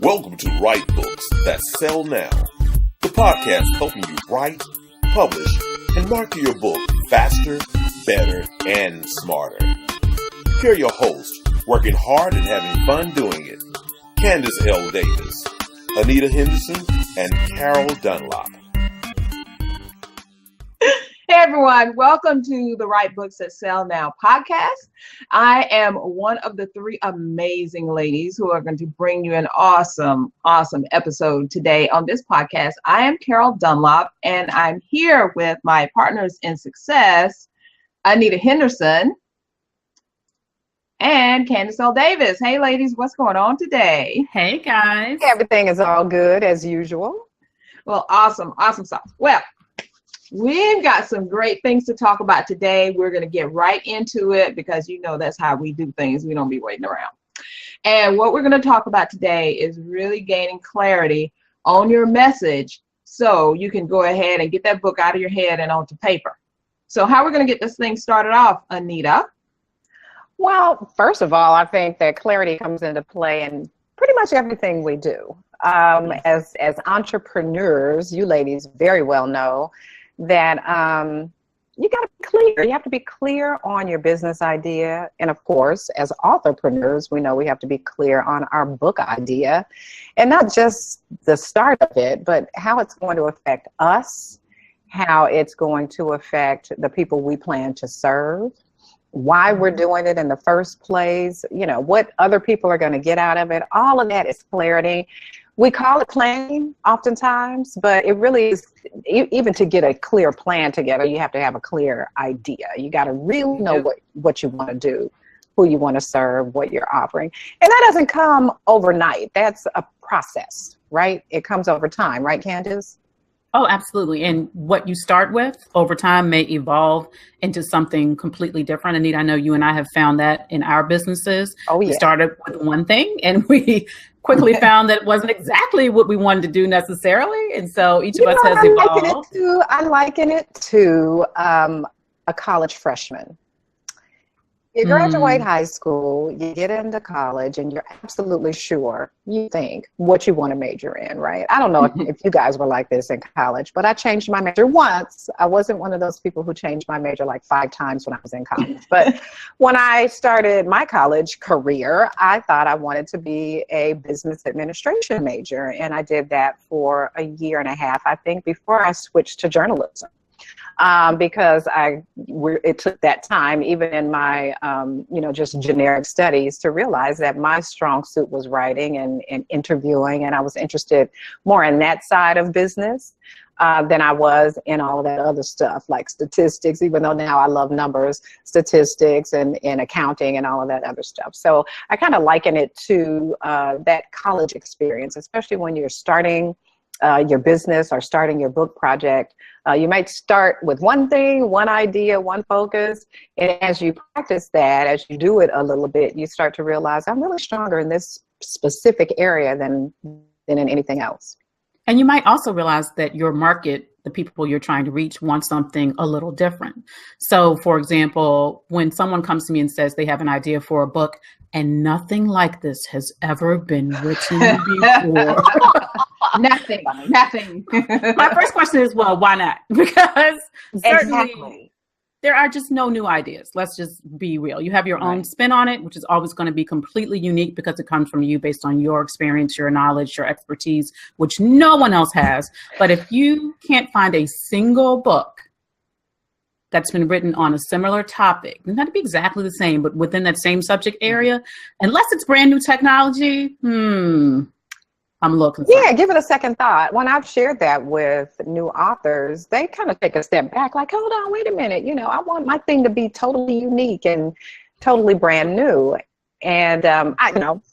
Welcome to Write Books That Sell Now, the podcast helping you write, publish, and market your book faster, better, and smarter. Here are your hosts, working hard and having fun doing it, Candace L. Davis, Anita Henderson, and Carol Dunlop. Hey everyone, welcome to the Write Books That Sell Now podcast. I am one of the three amazing ladies who are going to bring you an awesome episode today on this podcast. I am Carol Dunlop, and I'm here with my partners in success, Anita Henderson and Candace L. Davis. Hey ladies, what's going on today? Hey guys. Everything is all good as usual. Well, awesome sauce. Well, we've got some great things to talk about today. We're going to get right into it because you know that's how we do things. We don't be waiting around. And what we're going to talk about today is really gaining clarity on your message so you can go ahead and get that book out of your head and onto paper. So how we're going to get this thing started off, Anita? Well, first of all, I think that clarity comes into play in pretty much everything we do. As entrepreneurs, you ladies very well know that you got to be clear. You have to be clear on your business idea. And of course, as authorpreneurs, we know we have to be clear on our book idea, and not just the start of it, but how it's going to affect us, how it's going to affect the people we plan to serve, why we're doing it in the first place, you know, what other people are going to get out of it. All of that is clarity. We call it planning oftentimes, but it really is, even to get a clear plan together, you have to have a clear idea. You got to really know what you want to do, who you want to serve, what you're offering. And that doesn't come overnight. That's a process, right? It comes over time, right, Candace? Oh, absolutely. And what you start with over time may evolve into something completely different. Anita, I know you and I have found that in our businesses. Oh, yeah. We started with one thing and we quickly found that it wasn't exactly what we wanted to do necessarily. And so each of us has evolved. I liken it to a college freshman. You graduate high school, you get into college, and you're absolutely sure, you think, what you want to major in, right? I don't know if you guys were like this in college, but I changed my major once. I wasn't one of those people who changed my major like 5 times when I was in college. But when I started my college career, I thought I wanted to be a business administration major. And I did that for a year and a half, I think, before I switched to journalism. Because it took that time, even in my, just generic studies, to realize that my strong suit was writing and interviewing, and I was interested more in that side of business than I was in all of that other stuff, like statistics, even though now I love numbers, statistics and accounting and all of that other stuff. So I kind of liken it to that college experience, especially when you're starting your business or starting your book project. You might start with one thing, one idea, one focus. And as you practice that, as you do it a little bit, you start to realize I'm really stronger in this specific area than in anything else. And you might also realize that your market, the people you're trying to reach, want something a little different. So, for example, when someone comes to me and says they have an idea for a book and nothing like this has ever been written before. Nothing. My first question is, well, why not? Because certainly there are just no new ideas. Let's just be real. You have your own spin on it, which is always going to be completely unique because it comes from you based on your experience, your knowledge, your expertise, which no one else has. But if you can't find a single book that's been written on a similar topic, not to be exactly the same, but within that same subject area, unless it's brand new technology, I'm a little concerned. Yeah, give it a second thought. When I've shared that with new authors, they kind of take a step back, like, hold on, wait a minute. You know, I want my thing to be totally unique and totally brand new. And,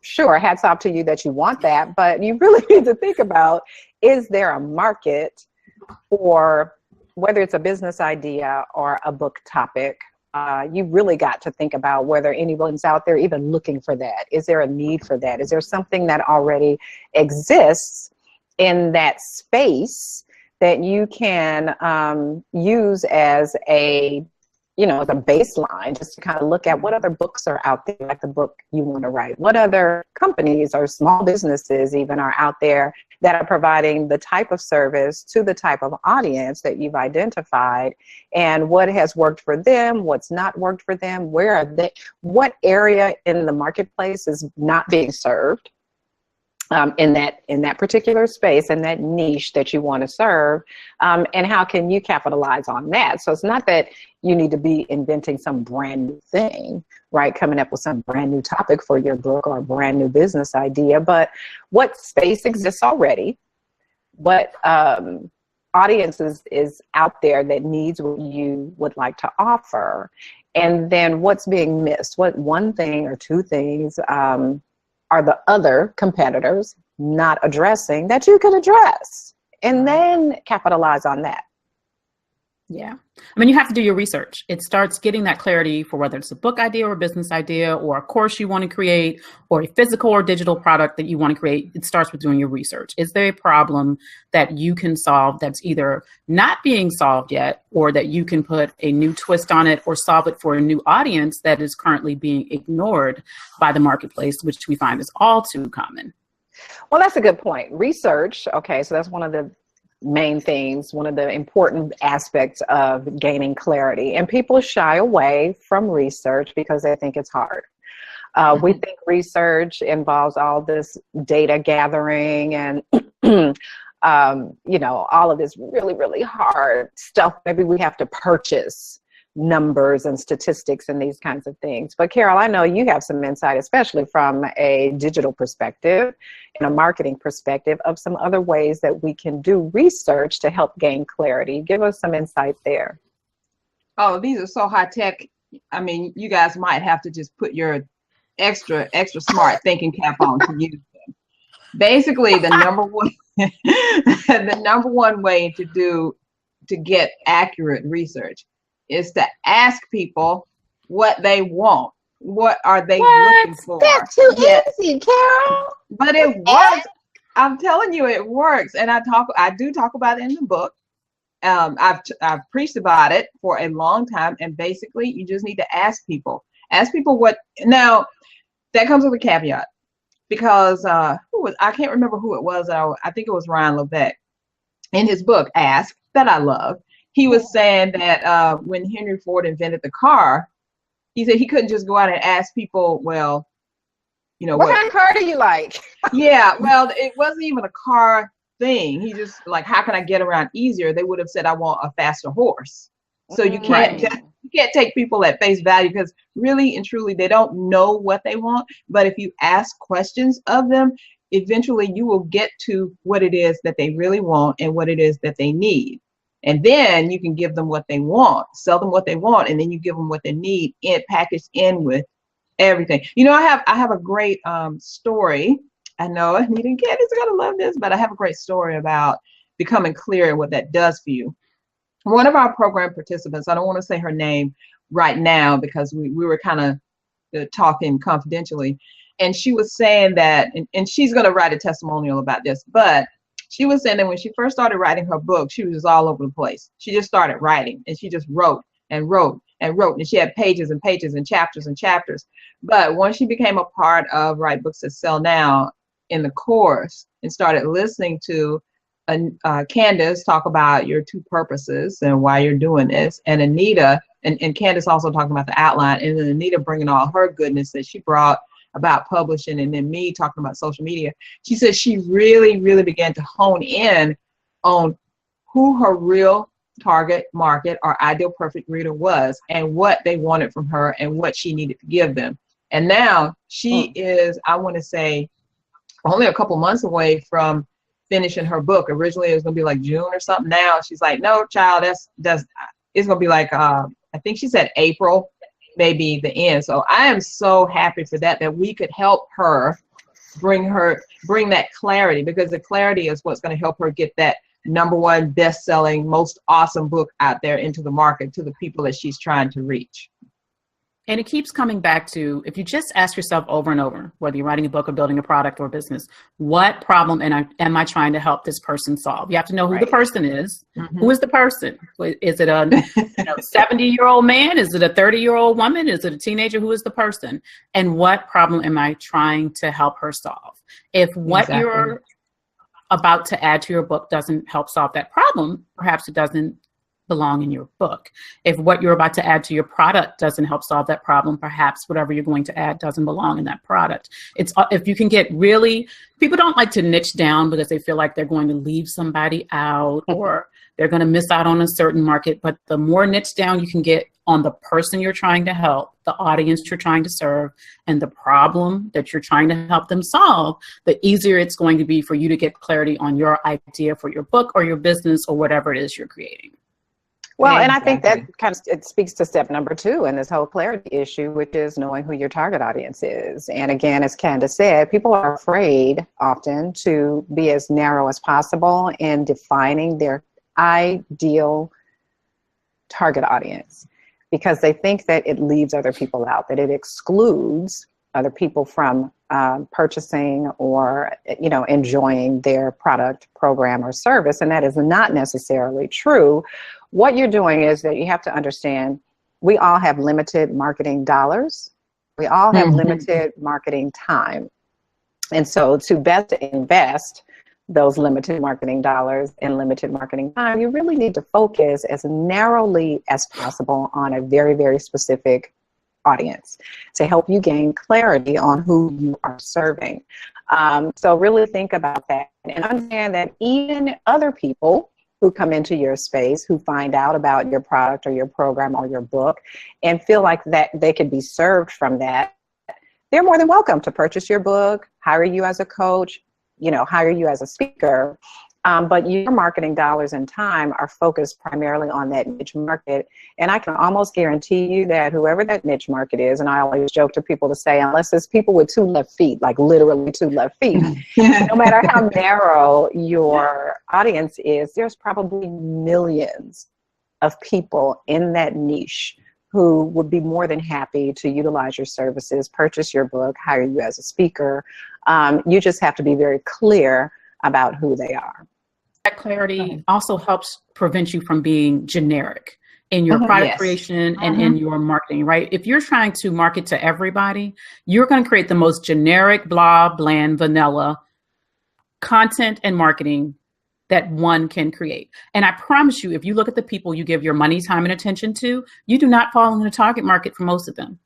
sure, hats off to you that you want that, but you really need to think about, is there a market for whether it's a business idea or a book topic? You really got to think about whether anyone's out there even looking for that. Is there a need for that? Is there something that already exists in that space that you can use as a as a baseline, just to kind of look at what other books are out there, like the book you want to write. What other companies or small businesses even are out there that are providing the type of service to the type of audience that you've identified, and what has worked for them, what's not worked for them, where are they, what area in the marketplace is not being served in that particular space, and that niche that you want to serve, and how can you capitalize on that? So it's not that you need to be inventing some brand new thing, right? Coming up with some brand new topic for your book or a brand new business idea, but what space exists already, what audience is out there that needs what you would like to offer, and then what's being missed, what one thing or two things are the other competitors not addressing that you can address, and then capitalize on that. Yeah. I mean, you have to do your research. It starts getting that clarity for whether it's a book idea or a business idea or a course you want to create or a physical or digital product that you want to create. It starts with doing your research. Is there a problem that you can solve that's either not being solved yet, or that you can put a new twist on it or solve it for a new audience that is currently being ignored by the marketplace, which we find is all too common? Well, that's a good point. Research. Okay. So that's one of the main things, one of the important aspects of gaining clarity. And people shy away from research because they think it's hard. We think research involves all this data gathering and, all of this really, really hard stuff. Maybe we have to purchase numbers and statistics and these kinds of things. But Carol, I know you have some insight, especially from a digital perspective and a marketing perspective, of some other ways that we can do research to help gain clarity. Give us some insight there. Oh, these are so high tech. I mean, you guys might have to just put your extra smart thinking cap on to use them. Basically, the number one way to get accurate research is to ask people what they want. What are they looking for? That's too easy, Carol. But it works. I'm telling you, it works. And I do talk about it in the book. I've preached about it for a long time. And basically, you just need to ask people. Ask people what. Now, that comes with a caveat, because I can't remember who it was. I think it was Ryan Lebeck in his book Ask, that I love. He was saying that when Henry Ford invented the car, he said he couldn't just go out and ask people, well, what kind of car do you like? Yeah, well, it wasn't even a car thing. He just like, how can I get around easier? They would have said, I want a faster horse. So you can't take people at face value, because really and truly they don't know what they want. But if you ask questions of them, eventually you will get to what it is that they really want and what it is that they need. And then you can give them what they want, sell them what they want, and then you give them what they need, packaged in with everything. I have a great story. I know Anita and Candy's gonna love this, but I have a great story about becoming clear and what that does for you. One of our program participants, I don't want to say her name right now because we were kind of talking confidentially, and she was saying that, and she's gonna write a testimonial about this, but she was saying that when she first started writing her book, she was just all over the place. She just started writing, and she just wrote and wrote and wrote, and she had pages and pages and chapters. But once she became a part of Write Books That Sell Now in the course and started listening to Candace talk about your two purposes and why you're doing this, and Anita, and Candace also talking about the outline, and then Anita bringing all her goodness that she brought about publishing, and then me talking about social media, she said she really, really began to hone in on who her real target market or ideal perfect reader was, and what they wanted from her and what she needed to give them. And now she is, I want to say, only a couple months away from finishing her book. Originally it was gonna be like June or something. Now she's like, no, child, it's gonna be like I think she said April, maybe the end. So I am so happy for that we could help her bring that clarity, because the clarity is what's going to help her get that #1 best-selling, most awesome book out there into the market, to the people that she's trying to reach. And it keeps coming back to, if you just ask yourself over and over, whether you're writing a book or building a product or business, what problem am I trying to help this person solve? You have to know who the person is. Mm-hmm. Who is the person? Is it a 70-year-old man? Is it a 30-year-old woman? Is it a teenager? Who is the person? And what problem am I trying to help her solve? If what you're about to add to your book doesn't help solve that problem, perhaps it doesn't belong in your book. If what you're about to add to your product doesn't help solve that problem, perhaps whatever you're going to add doesn't belong in that product. It's if you can get really, people don't like to niche down because they feel like they're going to leave somebody out or they're going to miss out on a certain market. But the more niche down you can get on the person you're trying to help, the audience you're trying to serve, and the problem that you're trying to help them solve, the easier it's going to be for you to get clarity on your idea for your book or your business or whatever it is you're creating. Well, and I think that kind of it speaks to step number 2 in this whole clarity issue, which is knowing who your target audience is. And again, as Candace said, people are afraid often to be as narrow as possible in defining their ideal target audience because they think that it leaves other people out, that it excludes other people from purchasing or, enjoying their product, program, or service. And that is not necessarily true. What you're doing is that you have to understand we all have limited marketing dollars. We all have limited marketing time. And so to best invest those limited marketing dollars and limited marketing time, you really need to focus as narrowly as possible on a very, very specific audience to help you gain clarity on who you are serving. So really think about that and understand that even other people who come into your space, who find out about your product or your program or your book and feel like that they could be served from that, they're more than welcome to purchase your book, hire you as a coach, hire you as a speaker. But your marketing dollars and time are focused primarily on that niche market. And I can almost guarantee you that whoever that niche market is, and I always joke to people to say, unless it's people with 2 left feet, like literally 2 left feet, no matter how narrow your audience is, there's probably millions of people in that niche who would be more than happy to utilize your services, purchase your book, hire you as a speaker. You just have to be very clear about who they are. That clarity also helps prevent you from being generic in your product creation and in your marketing, right? If you're trying to market to everybody, you're going to create the most generic, blah, bland, vanilla content and marketing that one can create. And I promise you, if you look at the people you give your money, time, and attention to, you do not fall in the target market for most of them.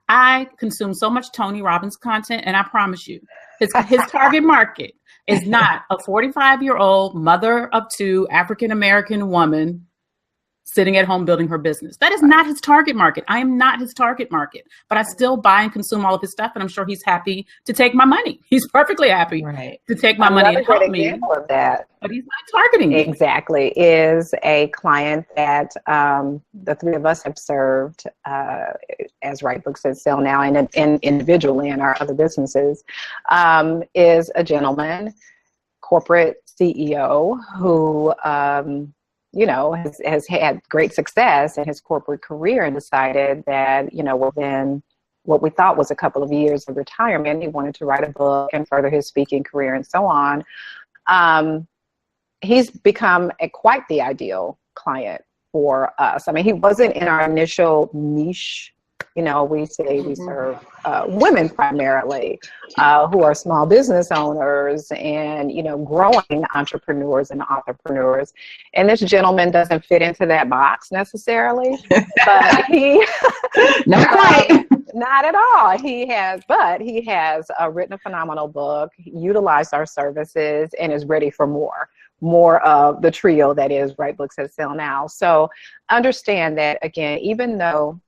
I consume so much Tony Robbins content, and I promise you, his target market is not a 45-year-old mother of 2 African-American woman sitting at home building her business. That is not his target market. I am not his target market, but I still buy and consume all of his stuff, and I'm sure he's happy to take my money. He's perfectly happy to take my money and help me. Of that, but he's not targeting me. Exactly, is a client that the 3 of us have served as Write Books That Sell Now and individually in our other businesses, is a gentleman, corporate CEO who has had great success in his corporate career and decided that, within what we thought was a couple of years of retirement, he wanted to write a book and further his speaking career and so on. He's become quite the ideal client for us. I mean, he wasn't in our initial niche. We say we serve women primarily who are small business owners and, growing entrepreneurs and entrepreneurs. And this gentleman doesn't fit into that box necessarily, but he, not quite. Not at all. He has written a phenomenal book, utilized our services, and is ready for more of the trio that is Write Books That Sell Now. So understand that, again, even though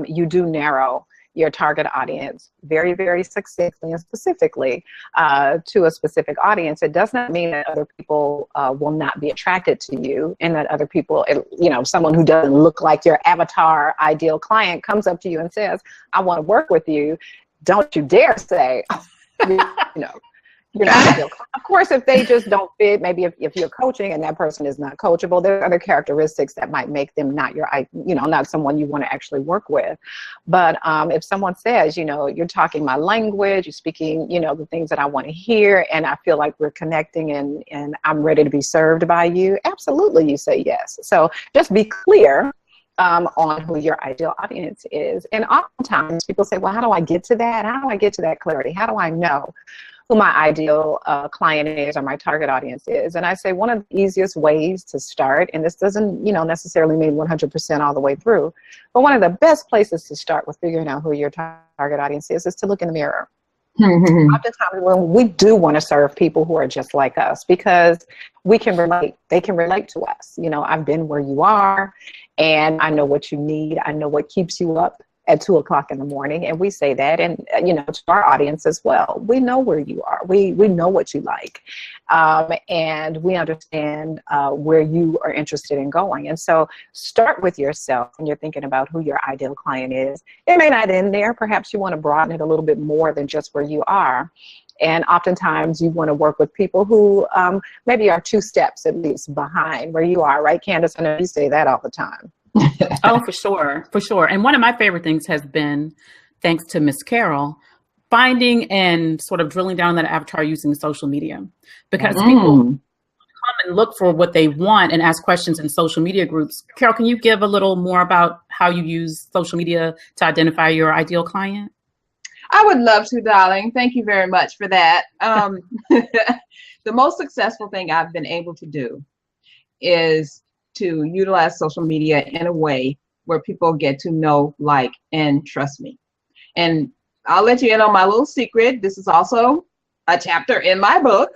you do narrow your target audience very, very succinctly and specifically to a specific audience, it does not mean that other people will not be attracted to you and that other people, someone who doesn't look like your avatar ideal client comes up to you and says, I want to work with you. Don't you dare say, you're not ideal client. Of course, if they just don't fit, maybe if you're coaching and that person is not coachable, there are other characteristics that might make them not not someone you want to actually work with. But if someone says, you're talking my language, you're speaking, the things that I want to hear, and I feel like we're connecting and I'm ready to be served by you, absolutely, you say yes. So just be clear on who your ideal audience is. And oftentimes people say, well, how do I get to that? How do I get to that clarity? How do I know who my ideal client is or my target audience is? And I say one of the easiest ways to start, and this doesn't, necessarily mean 100% all the way through, but one of the best places to start with figuring out who your target audience is to look in the mirror. Oftentimes when we do want to serve people who are just like us, because we can relate, they can relate to us. I've been where you are, and I know what you need. I know what keeps you up at 2 o'clock in the morning. And we say that, and, to our audience as well. We know where you are. We know what you like. And we understand where you are interested in going. And so start with yourself when you're thinking about who your ideal client is. It may not end there. Perhaps you want to broaden it a little bit more than just where you are. And oftentimes you want to work with people who maybe are 2 steps at least behind where you are, right, Candace? I know you say that all the time. Oh, for sure. For sure. And one of my favorite things has been, thanks to Miss Carol, finding and sort of drilling down that avatar using social media, because people come and look for what they want and ask questions in social media groups. Carol, can you give a little more about how you use social media to identify your ideal client? I would love to, darling. Thank you very much for that. The most successful thing I've been able to do is to utilize social media in a way where people get to know, like, and trust me. And I'll let you in on my little secret. This is also a chapter in my book,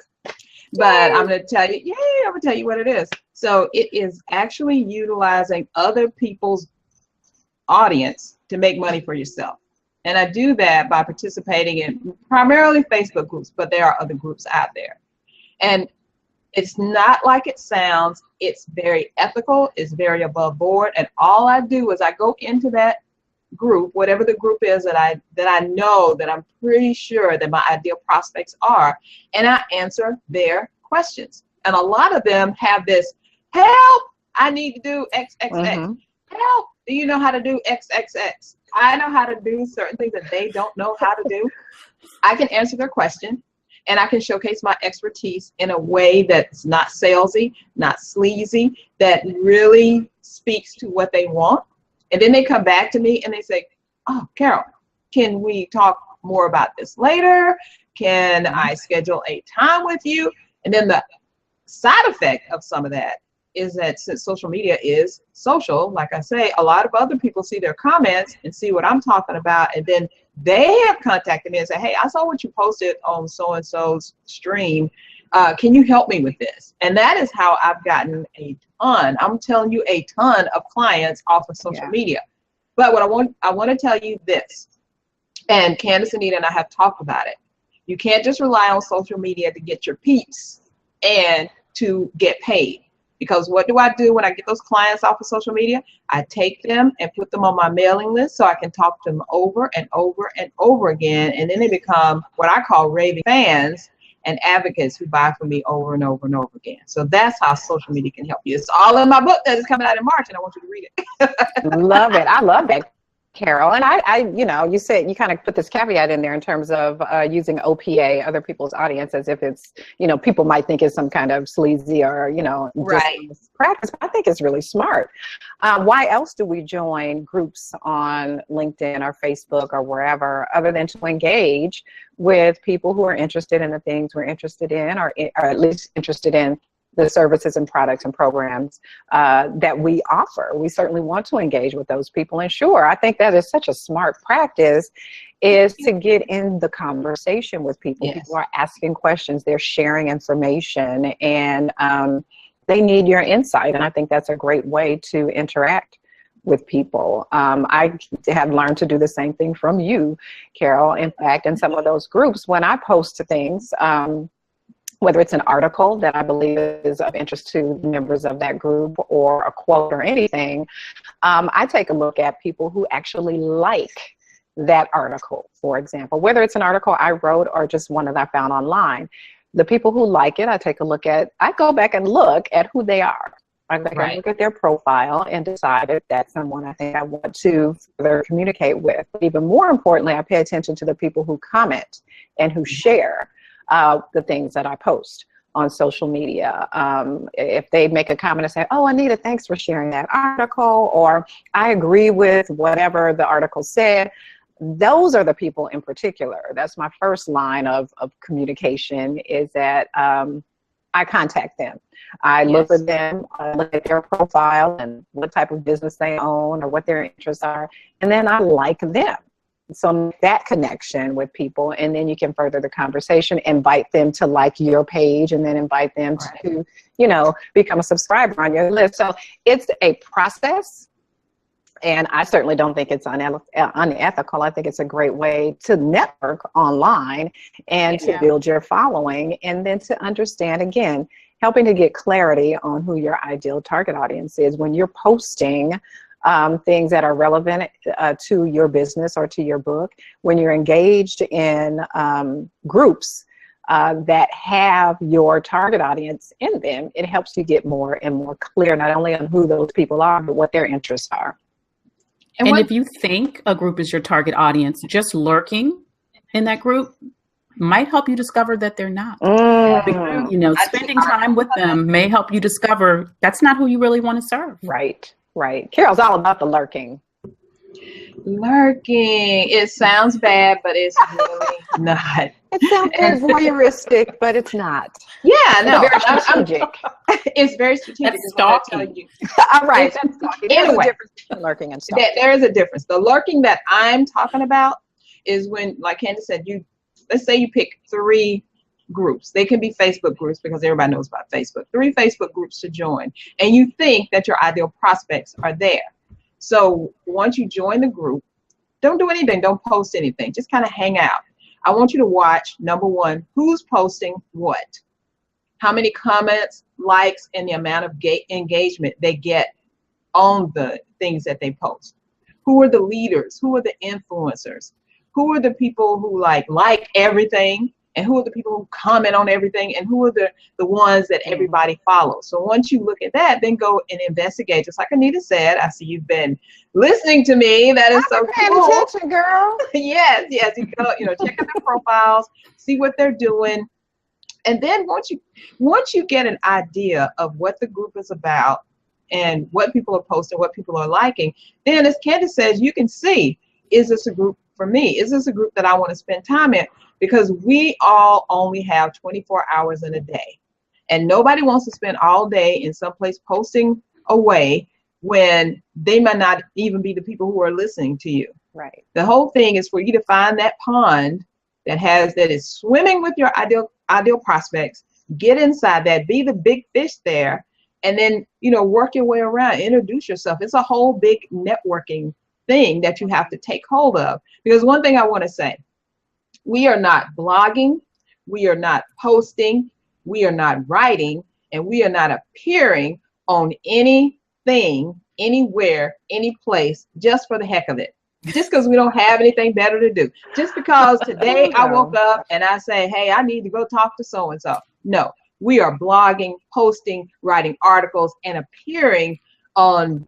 but I'm going to tell you, I'm going to tell you what it is. So it is actually utilizing other people's audience to make money for yourself. And I do that by participating in primarily Facebook groups, but there are other groups out there. And it's not like it sounds. It's very ethical. It's very above board. And all I do is I go into that group, whatever the group is that I know that I'm pretty sure that my ideal prospects are, and I answer their questions. And a lot of them have this, help, I need to do XXX. Help, do you know how to do XXX? I know how to do certain things that they don't know how to do. I can answer their question. And I can showcase my expertise in a way that's not salesy, not sleazy, that really speaks to what they want. And then they come back to me and they say, oh, Carol, can we talk more about this later? Can I schedule a time with you? And then the side effect of some of that is that since social media is social, like I say, a lot of other people see their comments and see what I'm talking about, and then they have contacted me and said, hey, I saw what you posted on so-and-so's stream. Can you help me with this? And that is how I've gotten a ton, I'm telling you, a ton of clients off of social media. But what I want to tell you this, and Candace, Anita, and I have talked about it. You can't just rely on social media to get your peeps and to get paid. Because what do I do when I get those clients off of social media? I take them and put them on my mailing list so I can talk to them over and over and over again. And then they become what I call raving fans and advocates who buy from me over and over and over again. So that's how social media can help you. It's all in my book that is coming out in March, and I want you to read it. Love it. I love that, Carol. And I you said, you kind of put this caveat in there in terms of using OPA, other people's audience, as if it's, people might think it's some kind of sleazy or, right. practice. I think it's really smart. Why else do we join groups on LinkedIn or Facebook or wherever, other than to engage with people who are interested in the things we're interested in, or at least interested in the services and products and programs that we offer? We certainly want to engage with those people. And sure, I think that is such a smart practice, is to get in the conversation with people. Yes. People are asking questions, they're sharing information, and they need your insight. And I think that's a great way to interact with people. I have learned to do the same thing from you, Carol. In fact, in some of those groups, when I post things, whether it's an article that I believe is of interest to members of that group, or a quote or anything, I take a look at people who actually like that article, for example, whether it's an article I wrote or just one that I found online. The people who like it, I go back and look at who they are. I go back and look at their profile and decide if that's someone I think I want to further communicate with. But even more importantly, I pay attention to the people who comment and who share the things that I post on social media. If they make a comment and say, oh, Anita, thanks for sharing that article, or I agree with whatever the article said, those are the people in particular. That's my first line of communication, is that I contact them. I look at them, I look at their profile and what type of business they own or what their interests are, and then I like them. So make that connection with people, and then you can further the conversation, invite them to like your page, and then invite them to, become a subscriber on your list. So it's a process, and I certainly don't think it's unethical. I think it's a great way to network online and to build your following, and then to understand, again, helping to get clarity on who your ideal target audience is when you're posting things that are relevant to your business or to your book. When you're engaged in groups that have your target audience in them, it helps you get more and more clear, not only on who those people are, but what their interests are. And if you think a group is your target audience, just lurking in that group might help you discover that they're not. Spending time with them may help you discover that's not who you really want to serve. Right. Carol's all about the lurking. Lurking. It sounds bad, but it's really not. It sounds very voyeuristic, but it's not. Yeah, no. It's very strategic. It's very strategic. That's stalking. All right. That's stalking. There's a difference between lurking and stalking. There is a difference. The lurking that I'm talking about is when, like Candace said, let's say you pick 3 groups. They can be Facebook groups because everybody knows about Facebook. 3 Facebook groups to join. And you think that your ideal prospects are there. So once you join the group, don't do anything. Don't post anything. Just kind of hang out. I want you to watch, number 1, who's posting what, how many comments, likes, and the amount of engagement they get on the things that they post. Who are the leaders? Who are the influencers? Who are the people who like everything? And who are the people who comment on everything? And who are the ones that everybody follows? So once you look at that, then go and investigate. Just like Anita said, I see you've been listening to me. That is so paying cool. attention, girl. Yes. You go, check out their profiles, see what they're doing. And then once you get an idea of what the group is about and what people are posting, what people are liking, then as Candace says, you can see, is this a group for me? Is this a group that I want to spend time in? Because we all only have 24 hours in a day. And nobody wants to spend all day in some place posting away when they might not even be the people who are listening to you. Right. The whole thing is for you to find that pond that is swimming with your ideal prospects, get inside that, be the big fish there, and then, work your way around, introduce yourself. It's a whole big networking thing that you have to take hold of. Because one thing I want to say, we are not blogging, we are not posting, we are not writing, and we are not appearing on anything, anywhere, any place, just for the heck of it. Just because we don't have anything better to do. Just because today I woke up and I say, hey, I need to go talk to so-and-so. No, we are blogging, posting, writing articles, and appearing on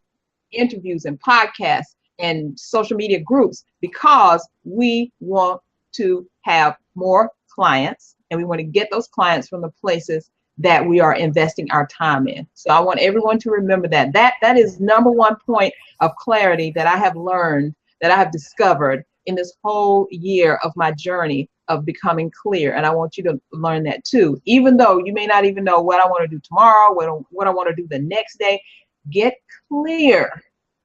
interviews and podcasts and social media groups because we want to have more clients, and we want to get those clients from the places that we are investing our time in. So I want everyone to remember that is number 1 point of clarity that I have learned, that I have discovered in this whole year of my journey of becoming clear. And I want you to learn that too. Even though you may not even know what I want to do tomorrow, what I want to do the next day, get clear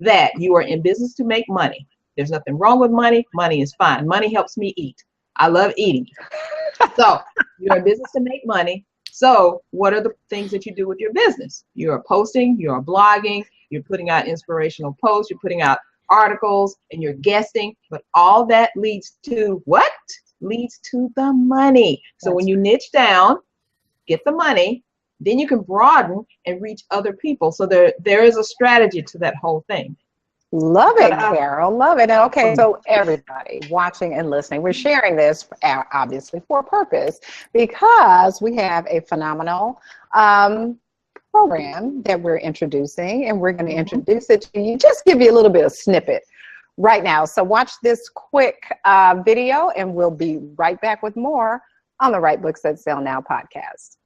that you are in business to make money. There's nothing wrong with money. Money is fine. Money helps me eat. I love eating. So you're in business to make money. So what are the things that you do with your business? You're posting, you're blogging, you're putting out inspirational posts, you're putting out articles, and you're guesting. But all that leads to what? Leads to the money. So when you niche down, get the money, then you can broaden and reach other people. So there is a strategy to that whole thing. Love it, Carol. Love it. Okay, so everybody watching and listening, we're sharing this obviously for a purpose because we have a phenomenal program that we're introducing, and we're going to introduce it to you. Just give you a little bit of snippet right now. So watch this quick video, and we'll be right back with more on the Write Books That Sell Now podcast.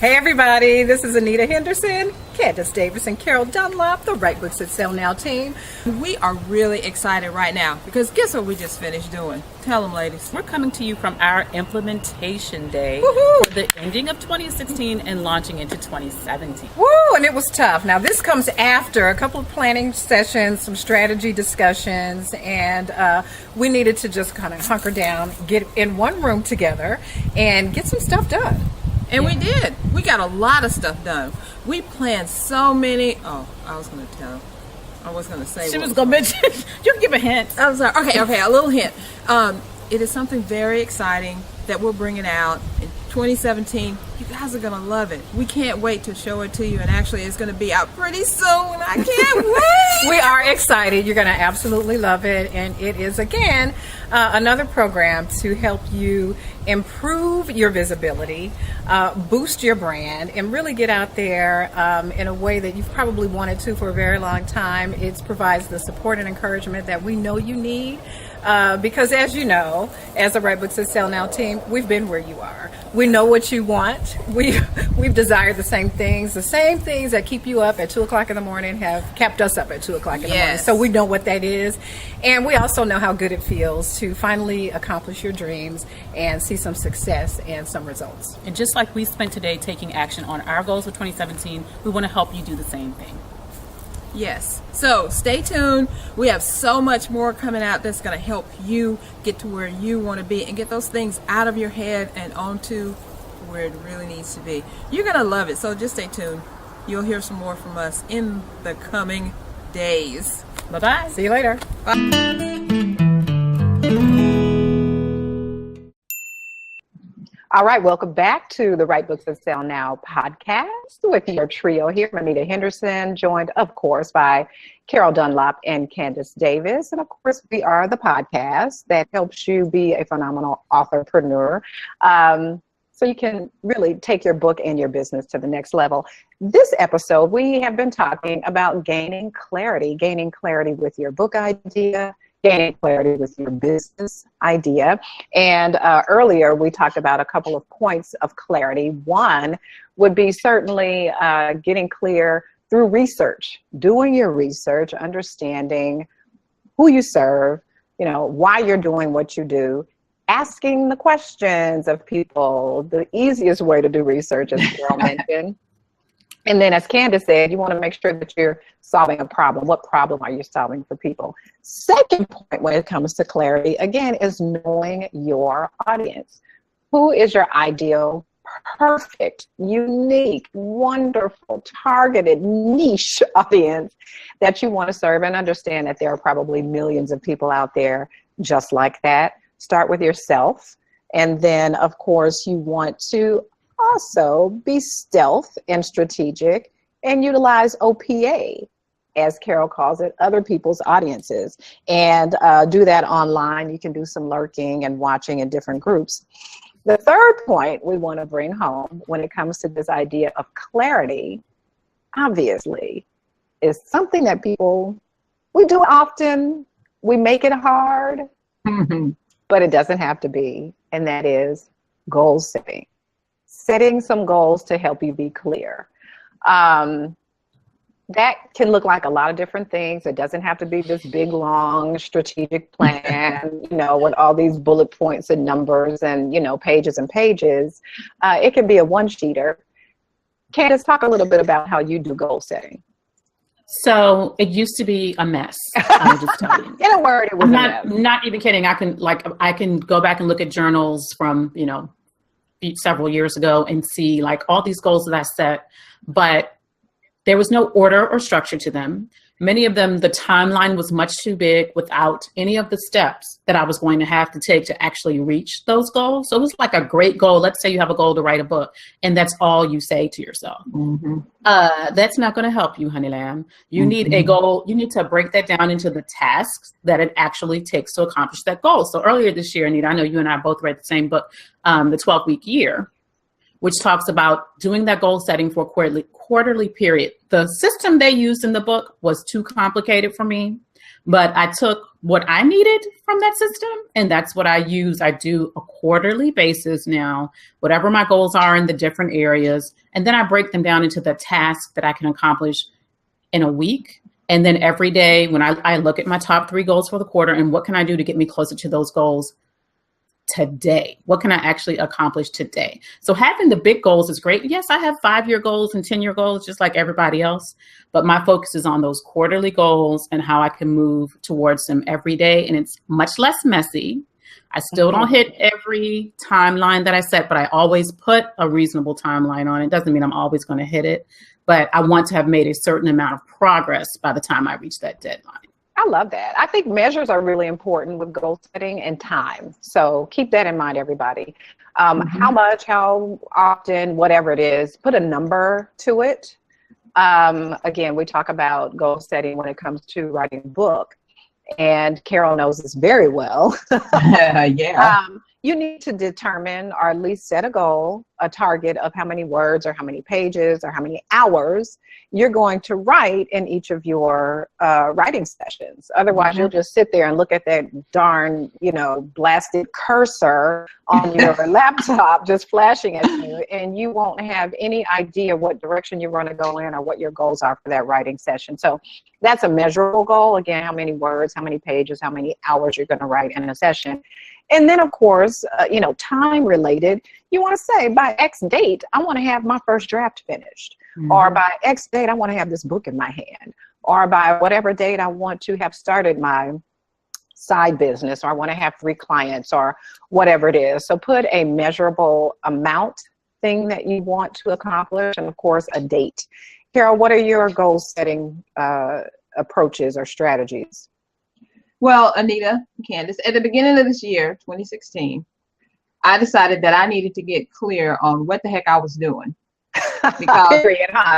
Hey everybody, this is Anita Henderson, Candace Davis, and Carol Dunlop, the Write Books That Sell Now team. We are really excited right now because guess what we just finished doing? Tell them, ladies. We're coming to you from our implementation day Woohoo! for the ending of 2016 and launching into 2017. Woo, and it was tough. Now this comes after a couple of planning sessions, some strategy discussions, and we needed to just kind of hunker down, get in one room together, and get some stuff done. And we did. We got a lot of stuff done. We planned so many. Oh, I was going to tell. I was going to say. She was going to mention. You can give a hint. I'm sorry. Okay, a little hint. It is something very exciting that we're bringing out in 2017. You guys are going to love it. We can't wait to show it to you, and actually it's going to be out pretty soon. I can't wait. We are excited. You're going to absolutely love it, and it is, again, another program to help you improve your visibility, boost your brand, and really get out there in a way that you've probably wanted to for a very long time. It provides the support and encouragement that we know you need. Because as you know, as a Write Books That Sell Now team, we've been where you are. We know what you want. We've desired the same things. The same things that keep you up at 2 o'clock in the morning have kept us up at 2 o'clock in the morning. So we know what that is. And we also know how good it feels to finally accomplish your dreams and see some success and some results. And just like we spent today taking action on our goals for 2017, we want to help you do the same thing. Yes. So stay tuned. We have so much more coming out that's going to help you get to where you want to be and get those things out of your head and onto where it really needs to be. You're going to love it. So just stay tuned. You'll hear some more from us in the coming days. Bye-bye. See you later. Bye. All right, welcome back to the Write Books That Sell Now podcast with your trio here. I'm Anita Henderson, joined, of course, by Carol Dunlop and Candace Davis. And, of course, we are the podcast that helps you be a phenomenal authorpreneur so you can really take your book and your business to the next level. This episode, we have been talking about gaining clarity with your book idea, gaining clarity with your business idea. And earlier we talked about a couple of points of clarity. One would be certainly getting clear through research, doing your research, understanding who you serve, you know, why you're doing what you do, asking the questions of people, the easiest way to do research, as Carol mentioned. And then, as Candace said, you want to make sure that you're solving a problem. What problem are you solving for people? Second point when it comes to clarity, again, is knowing your audience. Who is your ideal, perfect, unique, wonderful, targeted, niche audience that you want to serve, and understand that there are probably millions of people out there just like that. Start with yourself. And then, of course, you want to also be stealth and strategic and utilize OPA, as Carol calls it, other people's audiences, and do that online. You can do some lurking and watching in different groups. The third point we want to bring home when it comes to this idea of clarity, obviously, is something that we do often. We make it hard, but it doesn't have to be, and that is goal setting. Setting some goals to help you be clear. That can look like a lot of different things. It doesn't have to be this big, long strategic plan, you know, with all these bullet points and numbers and, you know, pages and pages. It can be a one-sheeter. Candace, talk a little bit about how you do goal setting. So it used to be a mess. I'll just tell you. In a word, it was a mess. Not even kidding. I can go back and look at journals from, you know, several years ago and see like all these goals that I set, but there was no order or structure to them. Many of them, the timeline was much too big without any of the steps that I was going to have to take to actually reach those goals. So it was like a great goal. Let's say you have a goal to write a book, and that's all you say to yourself. Mm-hmm. That's not going to help you, honey lamb. You need a goal. You need to break that down into the tasks that it actually takes to accomplish that goal. So earlier this year, Anita, I know you and I both read the same book, The 12-Week Year, which talks about doing that goal setting for a quarterly period. The system they used in the book was too complicated for me, but I took what I needed from that system, and that's what I use. I do a quarterly basis now, whatever my goals are in the different areas, and then I break them down into the tasks that I can accomplish in a week. And then every day when I look at my top 3 goals for the quarter and what can I do to get me closer to those goals today? What can I actually accomplish today? So having the big goals is great. Yes, I have 5-year goals and 10-year goals, just like everybody else, but my focus is on those quarterly goals and how I can move towards them every day. And it's much less messy. I still don't hit every timeline that I set, but I always put a reasonable timeline on it. Doesn't mean I'm always going to hit it, but I want to have made a certain amount of progress by the time I reach that deadline. I love that. I think measures are really important with goal setting and time. So keep that in mind, everybody. How much, how often, whatever it is, put a number to it. Again, we talk about goal setting when it comes to writing a book, and Carol knows this very well. Yeah. You need to determine, or at least set a goal, a target of how many words or how many pages or how many hours you're going to write in each of your writing sessions. Otherwise, you'll just sit there and look at that darn, blasted cursor on your laptop just flashing at you, and you won't have any idea what direction you're going to go in or what your goals are for that writing session. So that's a measurable goal. Again, how many words, how many pages, how many hours you're going to write in a session. And then, of course, time related, you want to say by X date, I want to have my first draft finished. Or by X date, I want to have this book in my hand. Or by whatever date, I want to have started my side business, or I want to have 3 clients, or whatever it is. So put a measurable amount thing that you want to accomplish, and of course, a date. Carol, what are your goal setting approaches or strategies? Well, Anita, Candace, at the beginning of this year, 2016, I decided that I needed to get clear on what the heck I was doing. Because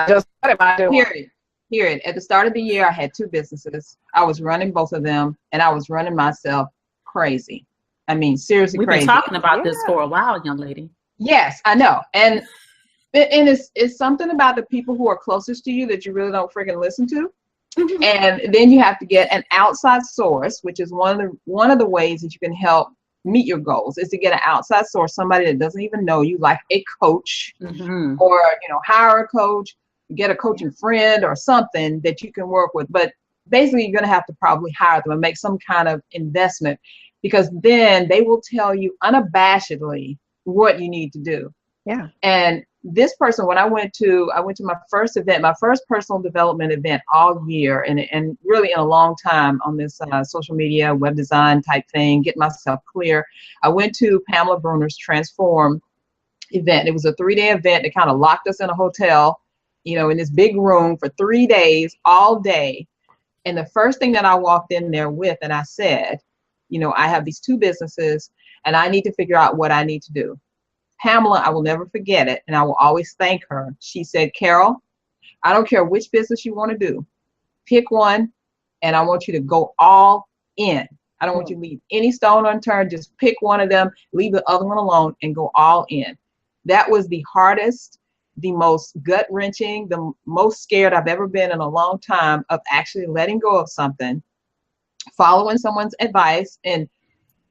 Just what am I doing? Period. At the start of the year, I had 2 businesses. I was running both of them, and I was running myself crazy. I mean, seriously crazy. We've been talking about this for a while, young lady. Yes, I know. And it's something about the people who are closest to you that you really don't freaking listen to. And then you have to get an outside source, which is one of the ways that you can help meet your goals, is to get an outside source, somebody that doesn't even know you, like a coach, or hire a coach, get a coaching friend or something that you can work with. But basically, you're going to have to probably hire them and make some kind of investment, because then they will tell you unabashedly what you need to do. Yeah. And this person, when I went to my first event, my first personal development event all year, and really in a long time on this social media, web design type thing, get myself clear. I went to Pamela Bruner's Transform event. It was a 3-day event that kind of locked us in a hotel, in this big room for 3 days, all day. And the first thing that I walked in there with, and I said, I have these 2 businesses, and I need to figure out what I need to do. Pamela, I will never forget it, and I will always thank her. She said, Carol, I don't care which business you want to do. Pick one, and I want you to go all in. I don't want you to leave any stone unturned. Just pick one of them, leave the other one alone, and go all in. That was the hardest, the most gut-wrenching, the most scared I've ever been in a long time of actually letting go of something, following someone's advice. And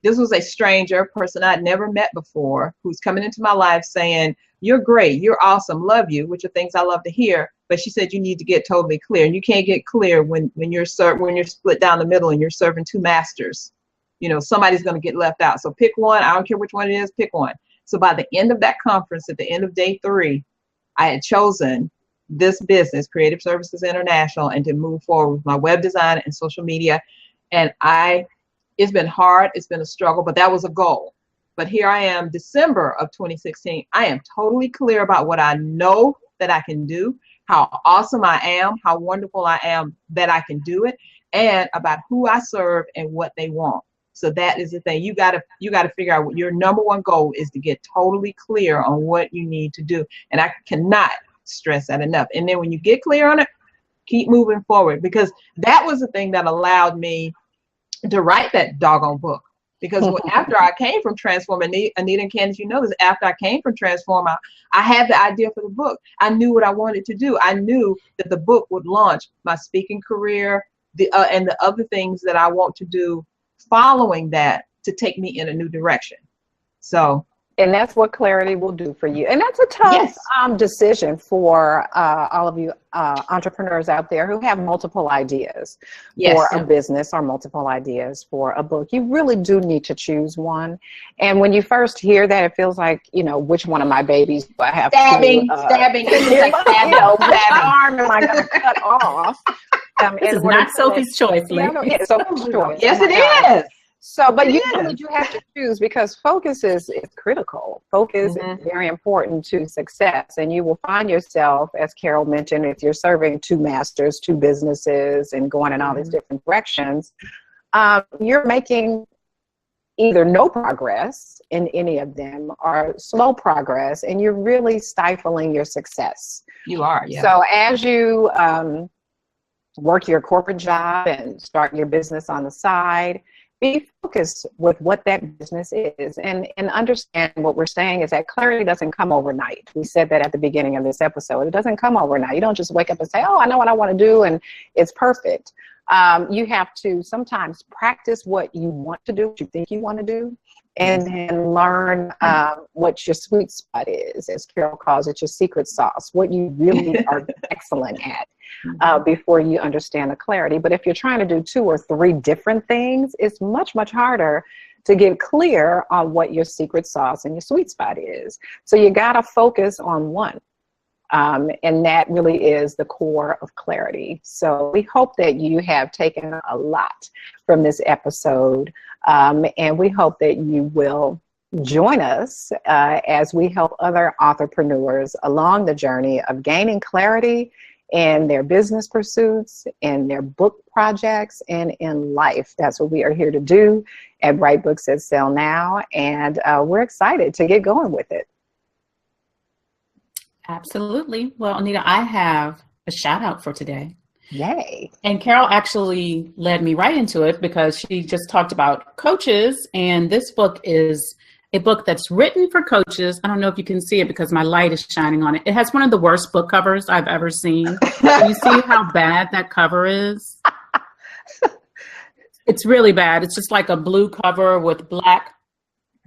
this was a stranger, person I'd never met before, who's coming into my life saying, you're great, you're awesome, love you, which are things I love to hear. But she said you need to get totally clear. And you can't get clear when you're split down the middle and you're serving 2 masters. Somebody's going to get left out. So pick one. I don't care which one it is, pick one. So by the end of that conference, at the end of day 3, I had chosen this business, Creative Services International, and to move forward with my web design and social media. And it's been hard. It's been a struggle, but that was a goal. But here I am, December of 2016. I am totally clear about what I know that I can do. how awesome I am, how wonderful I am that I can do it, and about who I serve and what they want. So that is the thing. You gotta figure out what your number one goal is, to get totally clear on what you need to do. And I cannot stress that enough. And then when you get clear on it, keep moving forward, because that was the thing that allowed me to write that doggone book. Because after I came from Transform, Anita and Candace, you know this, after I came from Transform, I had the idea for the book. I knew what I wanted to do. I knew that the book would launch my speaking career, and the other things that I want to do following that, to take me in a new direction. So, and that's what clarity will do for you. And that's a tough decision for all of you entrepreneurs out there who have multiple ideas for a business or multiple ideas for a book. You really do need to choose one. And when you first hear that, it feels like, you know, which one of my babies do I have stabbing. It's like you know, that arm am I going to cut off? This is not Sophie's choice, Lee. It's Sophie's choice. Yes, it is. So, but you really do have to choose, because focus is critical. Focus is very important to success. And you will find yourself, as Carol mentioned, if you're serving two masters, two businesses, and going in all these different directions, you're making either no progress in any of them or slow progress, and you're really stifling your success. You are, yeah. So as you work your corporate job and start your business on the side, be focused with what that business is, and understand what we're saying is that clarity doesn't come overnight. We said that at the beginning of this episode. It doesn't come overnight. You don't just wake up and say, oh, I know what I want to do, and it's perfect. You have to sometimes practice what you want to do, what you think you want to do, and then learn what your sweet spot is, as Carol calls it, your secret sauce, what you really are excellent at, before you understand the clarity. But if you're trying to do 2 or 3 different things, it's much, much harder to get clear on what your secret sauce and your sweet spot is. So you got to focus on one. And that really is the core of clarity. So we hope that you have taken a lot from this episode, and we hope that you will join us as we help other entrepreneurs along the journey of gaining clarity in their business pursuits, in their book projects, and in life. That's what we are here to do at Write Books That Sell Now, and we're excited to get going with it. Absolutely. Well, Anita, I have a shout out for today. Yay. And Carol actually led me right into it, because she just talked about coaches. And this book is a book that's written for coaches. I don't know if you can see it because my light is shining on it. It has one of the worst book covers I've ever seen. Can you see how bad that cover is? It's really bad. It's just like a blue cover with black,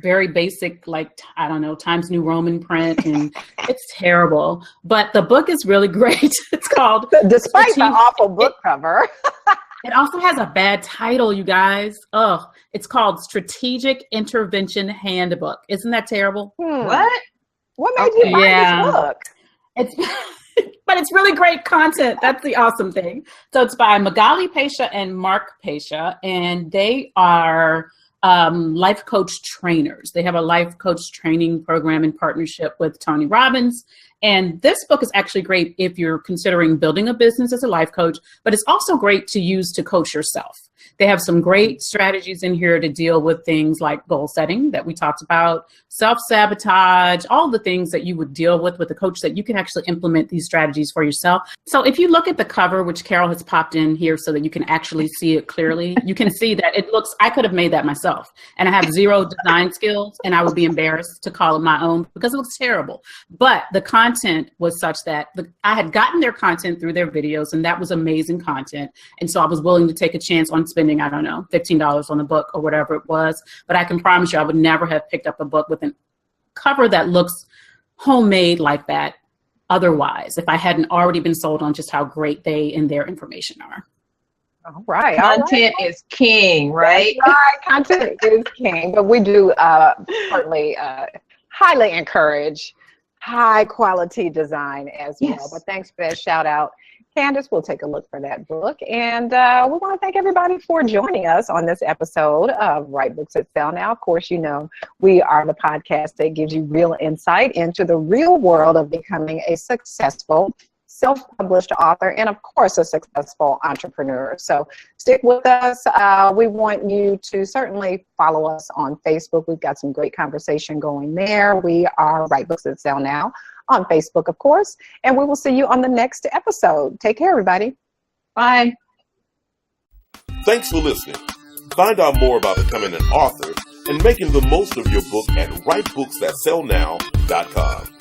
very basic, like, I don't know, Times New Roman print, and it's terrible. But the book is really great. It's called Despite the awful book cover. It also has a bad title, you guys. Oh, it's called Strategic Intervention Handbook. Isn't that terrible? What? What made you buy this book? It's but it's really great content. That's the awesome thing. So it's by Magali Pasha and Mark Pasha, and they are life coach trainers. They have a life coach training program in partnership with Tony Robbins. And this book is actually great if you're considering building a business as a life coach, but it's also great to use to coach yourself. They have some great strategies in here to deal with things like goal setting that we talked about, self-sabotage, all the things that you would deal with a coach, that you can actually implement these strategies for yourself. So if you look at the cover, which Carol has popped in here so that you can actually see it clearly, you can see that it looks, I could have made that myself, and I have zero design skills, and I would be embarrassed to call it my own because it looks terrible. But the content was such that I had gotten their content through their videos, and that was amazing content. And so I was willing to take a chance on spending, I don't know, $15 on the book or whatever it was. But I can promise you I would never have picked up a book with a cover that looks homemade like that otherwise, if I hadn't already been sold on just how great they and their information are. All right. Content is king, right? That's right. Content is king. But we do certainly highly encourage high quality design as well. But thanks for that shout out. Candace, we'll take a look for that book. And we want to thank everybody for joining us on this episode of Write Books That Sell Now. Of course, you know, we are the podcast that gives you real insight into the real world of becoming a successful self-published author, and of course, a successful entrepreneur. So stick with us. We want you to certainly follow us on Facebook. We've got some great conversation going there. We are Write Books That Sell Now on Facebook, of course. And we will see you on the next episode. Take care, everybody. Bye. Thanks for listening. Find out more about becoming an author and making the most of your book at writebooks.sellnow.com.